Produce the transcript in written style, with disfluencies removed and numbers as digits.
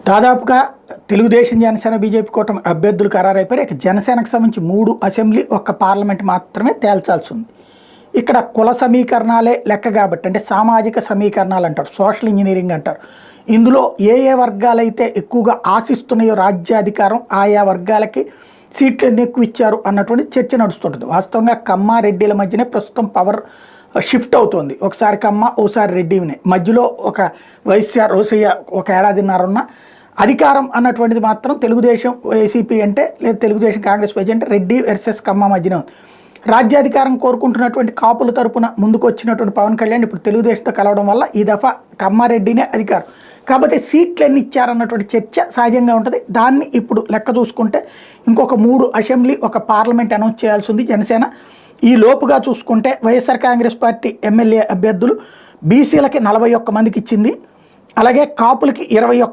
దాదాపుగా తెలుగుదేశం, జనసేన, బీజేపీ కూటమి అభ్యర్థులు ఖరారైపోయారు. ఇక జనసేనకు సంబంధించి 3 అసెంబ్లీ, 1 పార్లమెంట్ మాత్రమే తేల్చాల్సి ఉంది. ఇక్కడ కుల సమీకరణాలే లెక్క కాబట్టి, అంటే సామాజిక సమీకరణాలు అంటారు, సోషల్ ఇంజనీరింగ్ అంటారు. ఇందులో ఏ ఏ వర్గాలైతే ఎక్కువగా ఆశిస్తున్నాయో రాజ్యాధికారం, ఆయా వర్గాలకి సీట్లు ఎన్ని ఎక్కువ ఇచ్చారు అన్నటువంటి చర్చ నడుస్తుంటుంది. వాస్తవంగా కమ్మ రెడ్డిల మధ్యనే ప్రస్తుతం పవర్ షిఫ్ట్ అవుతుంది. ఒకసారి కమ్మ, ఓసారి రెడ్డినే. మధ్యలో ఒక వైఎస్ఆర్ రోసయ్య ఒక ఏడాదిన్నర ఉన్న అధికారం అన్నటువంటిది మాత్రం తెలుగుదేశం వైసీపీ అంటే, లేదా తెలుగుదేశం కాంగ్రెస్ వైసీపీ అంటే రెడ్డి వర్సెస్ కమ్మ మధ్యన ఉంది. రాజ్యాధికారం కోరుకుంటున్నటువంటి కాపుల తరపున ముందుకు వచ్చినటువంటి పవన్ కళ్యాణ్ ఇప్పుడు తెలుగుదేశంతో కలవడం వల్ల ఈ దఫా కమ్మారెడ్డినే అధికారం. కాబట్టి సీట్లు ఎన్ని ఇచ్చారన్నటువంటి చర్చ సహజంగా ఉంటుంది. దాన్ని ఇప్పుడు లెక్క చూసుకుంటే ఇంకొక 3 అసెంబ్లీ, 1 పార్లమెంట్ అనౌన్స్ చేయాల్సి ఉంది జనసేన. ఈ లోపుగా చూసుకుంటే వైఎస్ఆర్ కాంగ్రెస్ పార్టీ ఎమ్మెల్యే అభ్యర్థులు బీసీలకి 41 మందికి ఇచ్చింది, అలాగే కాపులకి 21